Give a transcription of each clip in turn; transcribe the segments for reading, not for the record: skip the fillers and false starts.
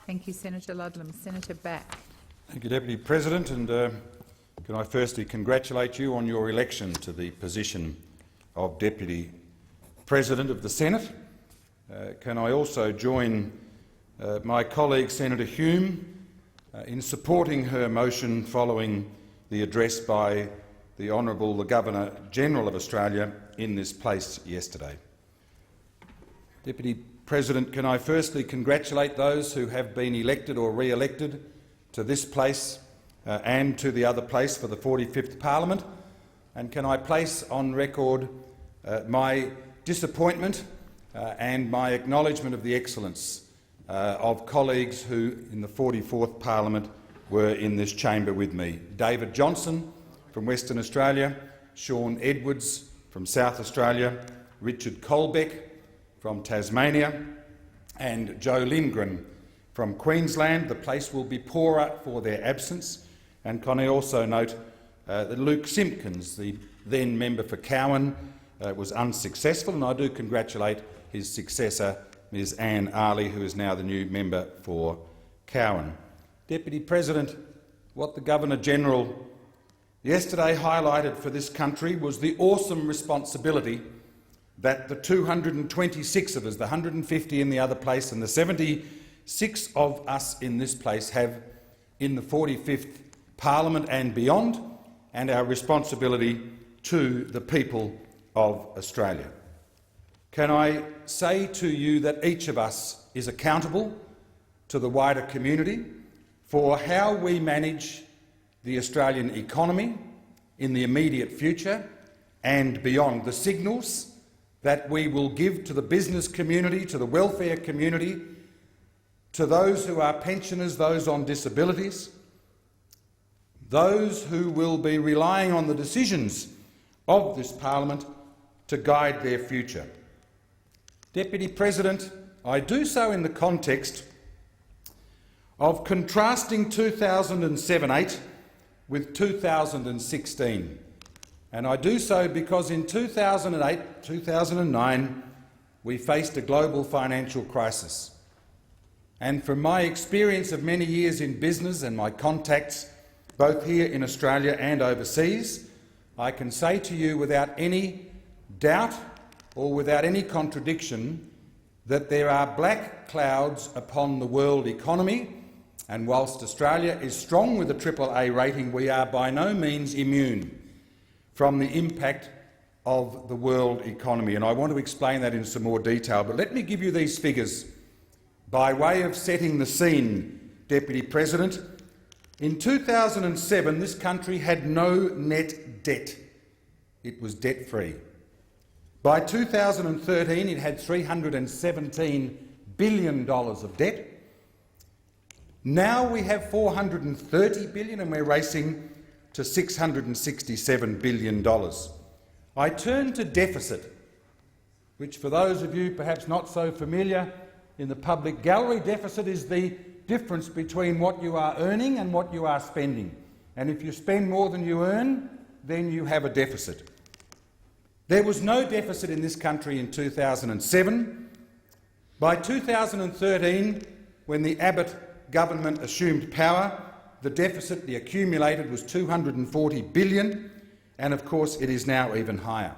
Thank you, Senator Ludlam. Senator Back. Thank you, Deputy President. And can I firstly congratulate you on your election to the position of Deputy President of the Senate. Can I also join my colleague Senator Hume in supporting her motion following the address by the Honourable the Governor-General of Australia in this place yesterday. Deputy President, can I firstly congratulate those who have been elected or re-elected to this place and to the other place for the 45th Parliament, and can I place on record my disappointment and my acknowledgement of the excellence of colleagues who in the 44th Parliament were in this chamber with me. David Johnson from Western Australia, Sean Edwards from South Australia, Richard Colbeck from Tasmania and Joe Lindgren from Queensland. The place will be poorer for their absence. And can I also note that Luke Simpkins, the then member for Cowan, was unsuccessful, and I do congratulate his successor, Ms Anne Arley, who is now the new member for Cowan. Deputy President, what the Governor-General yesterday highlighted for this country was the awesome responsibility that the 226 of us, the 150 in the other place and the 76 of us in this place have in the 45th Parliament and beyond, and our responsibility to the people of Australia. Can I say to you that each of us is accountable to the wider community for how we manage the Australian economy in the immediate future and beyond, the signals that we will give to the business community, to the welfare community, to those who are pensioners, those on disabilities, those who will be relying on the decisions of this Parliament to guide their future. Deputy President, I do so in the context of contrasting 2007-8 with 2016. And I do so because in 2008, 2009, we faced a global financial crisis. And from my experience of many years in business and my contacts both here in Australia and overseas, I can say to you without any doubt or without any contradiction that there are black clouds upon the world economy, and whilst Australia is strong with a AAA rating, we are by no means immune from the impact of the world economy. And I want to explain that in some more detail. But let me give you these figures by way of setting the scene, Deputy President. In 2007, this country had no net debt. It was debt-free. By 2013, it had $317 billion of debt. Now we have $430 billion and we're racing to $667 billion. I turn to deficit, which for those of you perhaps not so familiar in the public gallery, deficit is the difference between what you are earning and what you are spending. And if you spend more than you earn, then you have a deficit. There was no deficit in this country in 2007. By 2013, when the Abbott government assumed power, the deficit, the accumulated, was $240 billion, and of course it is now even higher.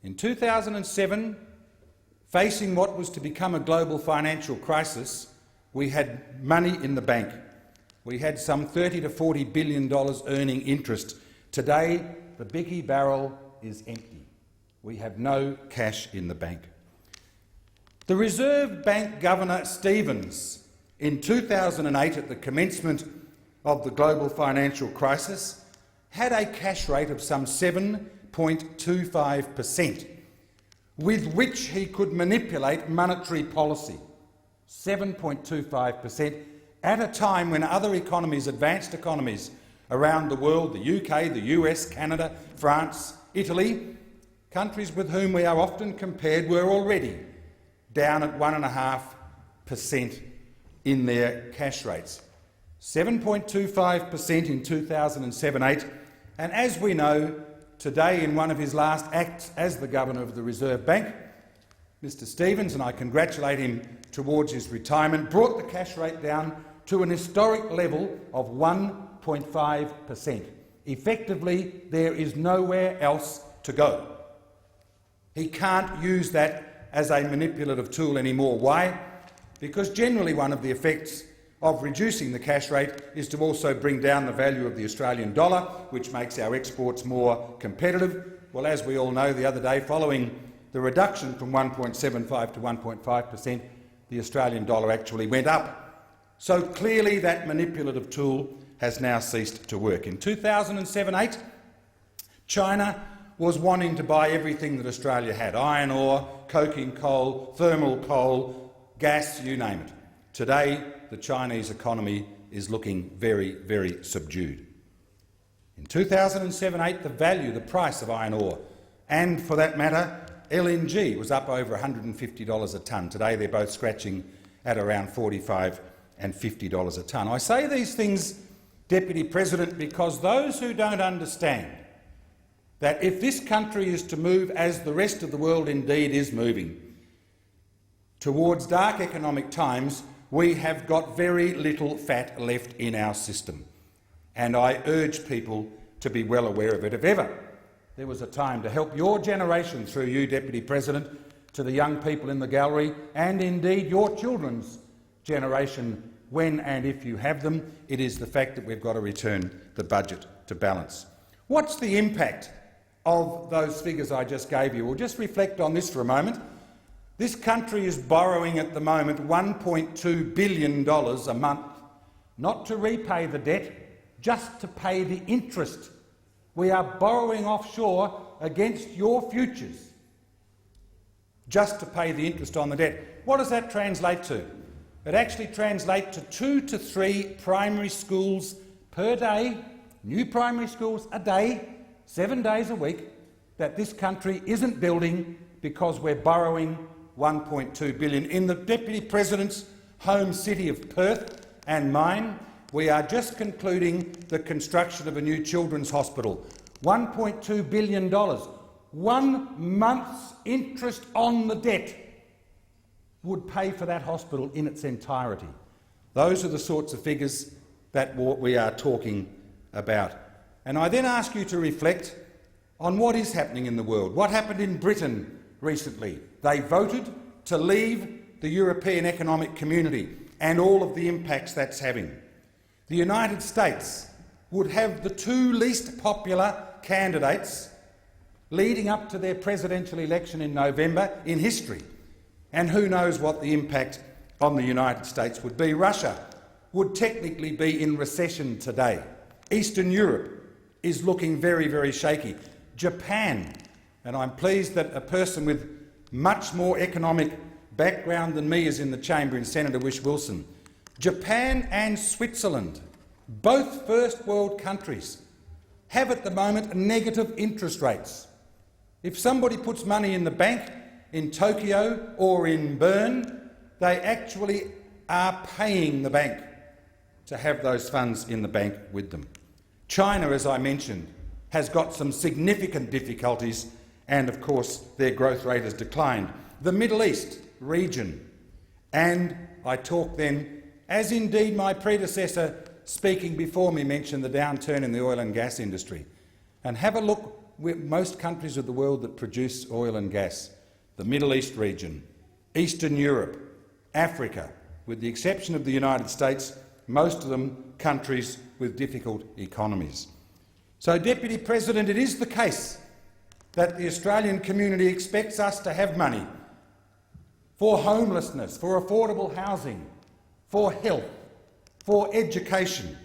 In 2007, facing what was to become a global financial crisis, we had money in the bank. We had some $30 to $40 billion earning interest. Today, the biggie barrel is empty. We have no cash in the bank. The Reserve Bank Governor Stevens, in 2008, at the commencement of the global financial crisis, had a cash rate of some 7.25%, with which he could manipulate monetary policy. 7.25% at a time when other economies, advanced economies around the world, the UK, the US, Canada, France, Italy, countries with whom we are often compared, were already down at 1.5% in their cash rates. 7.25% in 2007-8, and as we know, today in one of his last acts as the Governor of the Reserve Bank, Mr Stevens, and I congratulate him towards his retirement, brought the cash rate down to an historic level of 1.5%. Effectively, there is nowhere else to go. He can't use that as a manipulative tool anymore. Why? Because generally one of the effects of reducing the cash rate is to also bring down the value of the Australian dollar, which makes our exports more competitive. Well, as we all know, the other day, following the reduction from 1.75 to 1.5%, the Australian dollar actually went up. So clearly that manipulative tool has now ceased to work. In 2007-8, China was wanting to buy everything that Australia had: iron ore, coking coal, thermal coal, gas, you name it. Today, the Chinese economy is looking very, very subdued. In 2007-8, the price of iron ore, and for that matter, LNG, was up over $150 a tonne. Today they're both scratching at around $45 and $50 a tonne. I say these things, Deputy President, because those who don't understand that if this country is to move, as the rest of the world indeed is moving, towards dark economic times, we have got very little fat left in our system. And I urge people to be well aware of it. If ever there was a time to help your generation, through you, Deputy President, to the young people in the gallery, and indeed your children's generation, when and if you have them, it is the fact that we've got to return the budget to balance. What's the impact of those figures I just gave you? Well, just reflect on this for a moment. This country is borrowing at the moment $1.2 billion a month, not to repay the debt, just to pay the interest. We are borrowing offshore against your futures, just to pay the interest on the debt. What does that translate to? It actually translates to 2 to 3 primary schools per day, new primary schools a day, 7 days a week, that this country isn't building because we're borrowing $1.2 billion. In the Deputy President's home city of Perth and mine, we are just concluding the construction of a new children's hospital. $1.2 billion. 1 month's interest on the debt would pay for that hospital in its entirety. Those are the sorts of figures that we are talking about. And I then ask you to reflect on what is happening in the world. What happened in Britain recently? They voted to leave the European Economic Community and all of the impacts that's having. The United States would have the 2 least popular candidates leading up to their presidential election in November in history. And who knows what the impact on the United States would be. Russia would technically be in recession today. Eastern Europe is looking very, very shaky. Japan, and I'm pleased that a person with much more economic background than me is in the chamber, in Senator Whish-Wilson. Japan and Switzerland, both first world countries, have at the moment negative interest rates. If somebody puts money in the bank in Tokyo or in Bern, they actually are paying the bank to have those funds in the bank with them. China, as I mentioned, has got some significant difficulties, and of course their growth rate has declined. The Middle East region, and I talk then, as indeed my predecessor speaking before me mentioned, the downturn in the oil and gas industry. And have a look with most countries of the world that produce oil and gas. The Middle East region, Eastern Europe, Africa, with the exception of the United States, most of them countries with difficult economies. So, Deputy President, it is the case that the Australian community expects us to have money for homelessness, for affordable housing, for health, for education.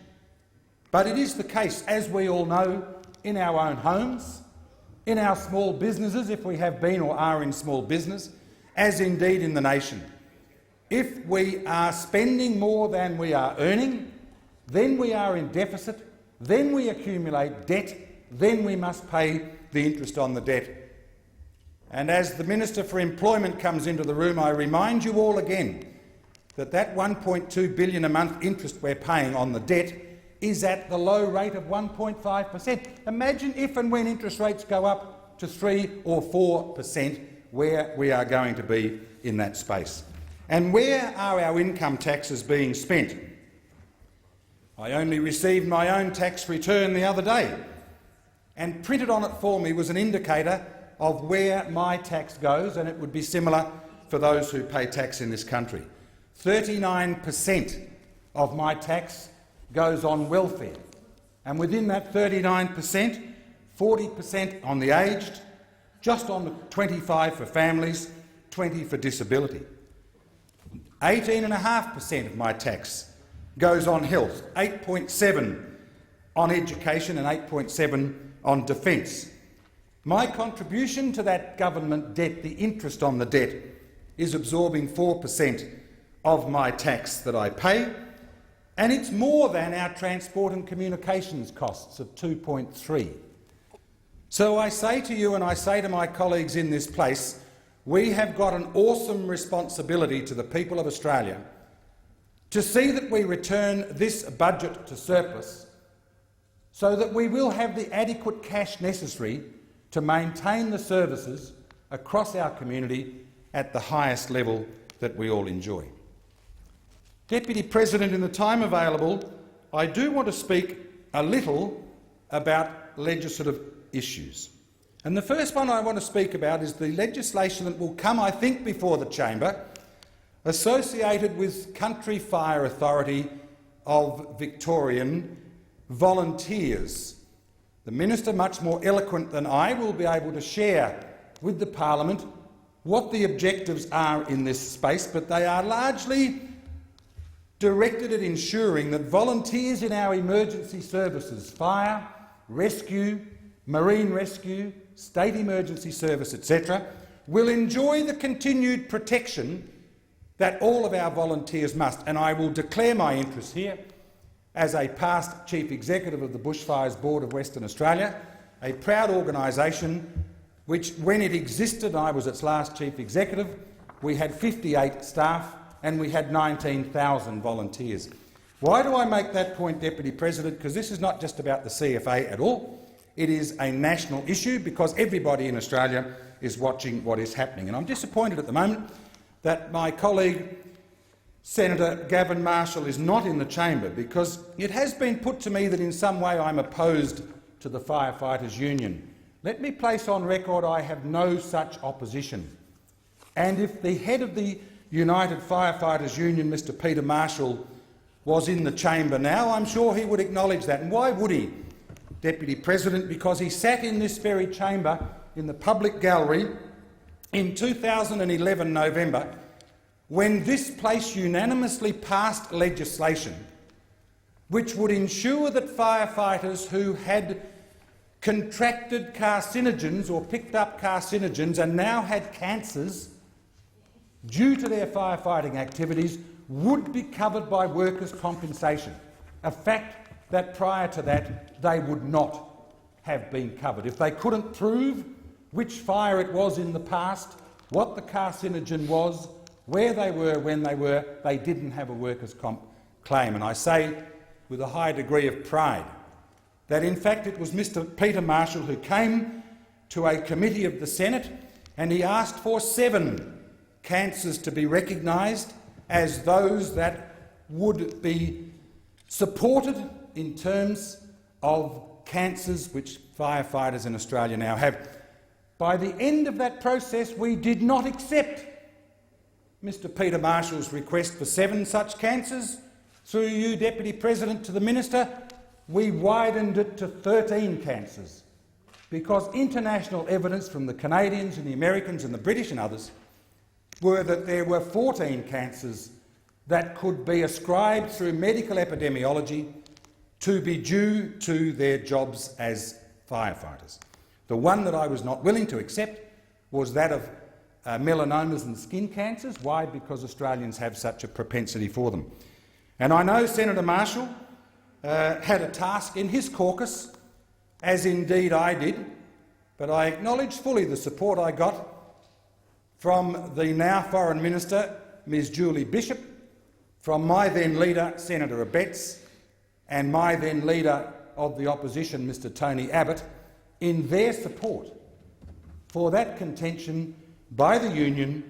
But it is the case, as we all know, in our own homes, in our small businesses, if we have been or are in small business, as indeed in the nation. If we are spending more than we are earning, then we are in deficit, then we accumulate debt, then we must pay the interest on the debt. And as the Minister for Employment comes into the room, I remind you all again that that $1.2 billion a month interest we're paying on the debt is at the low rate of 1.5%. Imagine if and when interest rates go up to 3 or 4%, where we are going to be in that space. And where are our income taxes being spent? I only received my own tax return the other day, and printed on it for me was an indicator of where my tax goes, and it would be similar for those who pay tax in this country. 39% of my tax goes on welfare, and within that 39%, 40% on the aged, just on the 25 for families, 20 for disability. 18.5% of my tax goes on health, 8.7 on education and 8.7 on defence. My contribution to that government debt, the interest on the debt, is absorbing 4% of my tax that I pay, and it's more than our transport and communications costs of 2.3. So I say to you and I say to my colleagues in this place, we have got an awesome responsibility to the people of Australia to see that we return this budget to surplus so that we will have the adequate cash necessary to maintain the services across our community at the highest level that we all enjoy. Deputy President, in the time available, I do want to speak a little about legislative issues. And the first one I want to speak about is the legislation that will come, I think, before the chamber, associated with Country Fire Authority of Victorian volunteers. The Minister, much more eloquent than I, will be able to share with the Parliament what the objectives are in this space, but they are largely directed at ensuring that volunteers in our emergency services, fire, rescue, marine rescue, state emergency service, etc., will enjoy the continued protection that all of our volunteers must. And I will declare my interest here as a past Chief Executive of the Bushfires Board of Western Australia, a proud organisation which, when it existed, I was its last Chief Executive, we had 58 staff and we had 19,000 volunteers. Why do I make that point, Deputy President? Because this is not just about the CFA at all. It is a national issue because everybody in Australia is watching what is happening. And I'm disappointed at the moment that my colleague Senator Gavin Marshall is not in the chamber, because it has been put to me that in some way I'm opposed to the Firefighters Union. Let me place on record I have no such opposition. And if the head of the United Firefighters Union, Mr Peter Marshall, was in the chamber now, I'm sure he would acknowledge that. And why would he, Deputy President? Because he sat in this very chamber in the public gallery in 2011 November, when this place unanimously passed legislation which would ensure that firefighters who had contracted carcinogens or picked up carcinogens and now had cancers due to their firefighting activities would be covered by workers' compensation, a fact that prior to that they would not have been covered. If they couldn't prove which fire it was in the past, what the carcinogen was, where they were when they didn't have a workers' comp claim. And I say with a high degree of pride that in fact it was Mr Peter Marshall who came to a committee of the Senate and he asked for 7 cancers to be recognised as those that would be supported in terms of cancers which firefighters in Australia now have. By the end of that process, we did not accept Mr Peter Marshall's request for 7 such cancers. Through you, Deputy President, to the Minister, we widened it to 13 cancers, because international evidence from the Canadians and the Americans and the British and others were that there were 14 cancers that could be ascribed through medical epidemiology to be due to their jobs as firefighters. The one that I was not willing to accept was that of melanomas and skin cancers. Why? Because Australians have such a propensity for them. And I know Senator Marshall had a task in his caucus, as indeed I did, but I acknowledge fully the support I got from the now Foreign Minister, Ms Julie Bishop, from my then leader, Senator Abetz, and my then leader of the opposition, Mr Tony Abbott, in their support for that contention by the union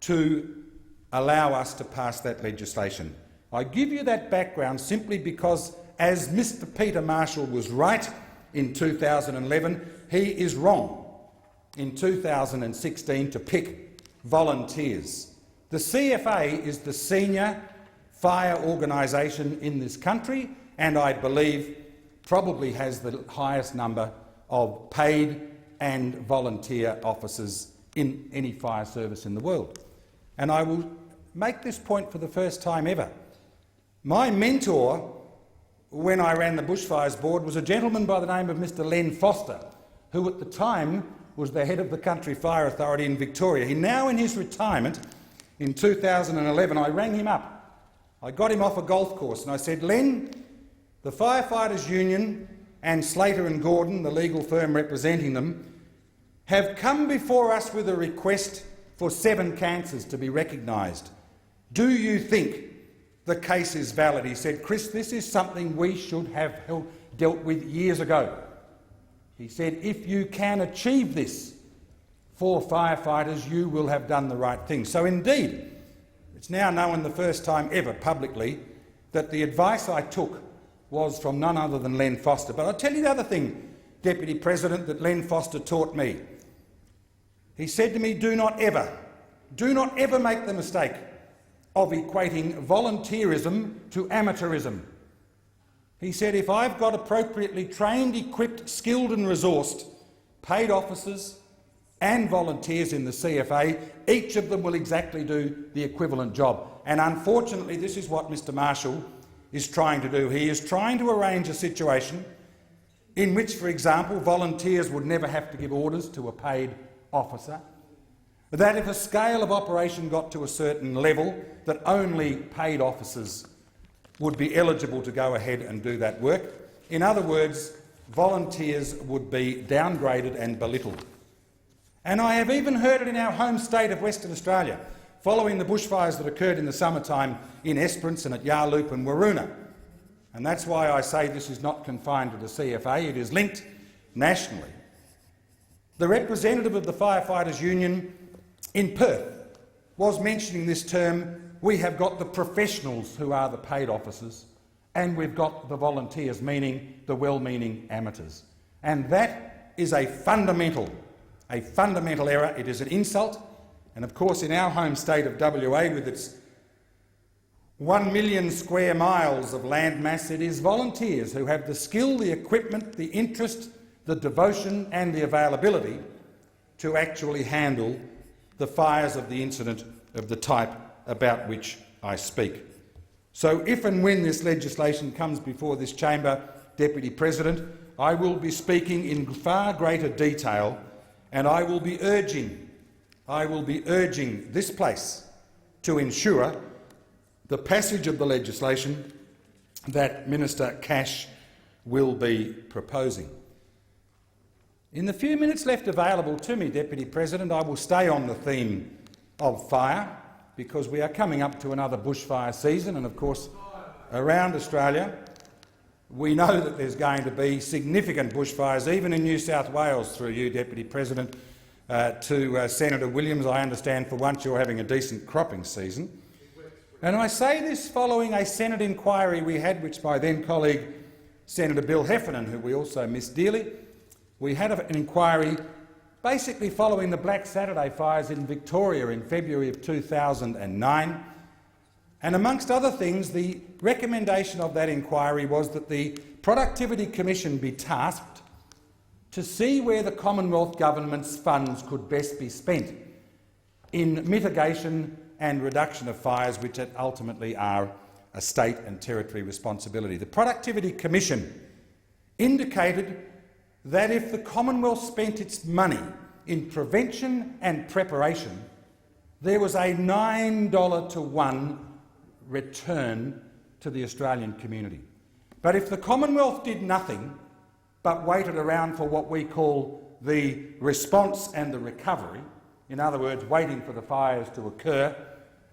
to allow us to pass that legislation. I give you that background simply because, as Mr Peter Marshall was right in 2011, he is wrong in 2016 to pick volunteers. The CFA is the senior fire organisation in this country, and I believe probably has the highest number of paid and volunteer officers in any fire service in the world. And I will make this point for the first time ever. My mentor when I ran the Bushfires Board was a gentleman by the name of Mr Len Foster, who at the time was the head of the Country Fire Authority in Victoria. He now, in his retirement in 2011, I rang him up. I got him off a golf course and I said, Len, the Firefighters Union and Slater and Gordon, the legal firm representing them, have come before us with a request for 7 cancers to be recognised. Do you think the case is valid? He said, Chris, this is something we should have dealt with years ago. He said, if you can achieve this for firefighters, you will have done the right thing. So indeed, it's now known the first time ever publicly that the advice I took was from none other than Len Foster. But I'll tell you the other thing, Deputy President, that Len Foster taught me. He said to me, do not ever make the mistake of equating volunteerism to amateurism. He said, if I've got appropriately trained, equipped, skilled and resourced paid officers and volunteers in the CFA, each of them will exactly do the equivalent job. And unfortunately, this is what Mr Marshall is trying to do. He is trying to arrange a situation in which, for example, volunteers would never have to give orders to a paid officer, that if a scale of operation got to a certain level, that only paid officers would be eligible to go ahead and do that work. In other words, volunteers would be downgraded and belittled. And I have even heard it in our home state of Western Australia, following the bushfires that occurred in the summertime in Esperance and at Yarloop and Waroona. And that's why I say this is not confined to the CFA, it is linked nationally. The representative of the Firefighters Union in Perth was mentioning this term. We have got the professionals who are the paid officers, and we've got the volunteers, meaning the well-meaning amateurs. And that is a fundamental error. It is an insult. And of course, in our home state of WA, with its 1 million square miles of land mass, it is volunteers who have the skill, the equipment, the interest, the devotion and the availability to actually handle the fires of the incident of the type about which I speak. So if and when this legislation comes before this chamber, Deputy President, I will be speaking in far greater detail, and I will be urging this place to ensure the passage of the legislation that Minister Cash will be proposing. In the few minutes left available to me, Deputy President, I will stay on the theme of fire, because we are coming up to another bushfire season, and of course around Australia we know that there's going to be significant bushfires, even in New South Wales, through you, Deputy President, to Senator Williams. I understand for once you're having a decent cropping season. And I say this following a Senate inquiry we had, which my then colleague Senator Bill Heffernan, who we also miss dearly, we had an inquiry basically following the Black Saturday fires in Victoria in February of 2009. And amongst other things, the recommendation of that inquiry was that the Productivity Commission be tasked to see where the Commonwealth Government's funds could best be spent in mitigation and reduction of fires, which ultimately are a state and territory responsibility. The Productivity Commission indicated that if the Commonwealth spent its money in prevention and preparation, there was a $9 to 1 return to the Australian community. But if the Commonwealth did nothing but waited around for what we call the response and the recovery, in other words, waiting for the fires to occur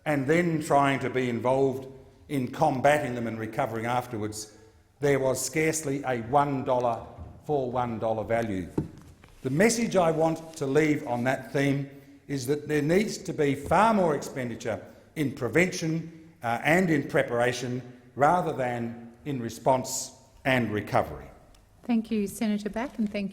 and then trying to be involved in combating them and recovering afterwards, there was scarcely a $1 for $1 value. The message I want to leave on that theme is that there needs to be far more expenditure in prevention and in preparation rather than in response and recovery. Thank you, Senator Back, and thank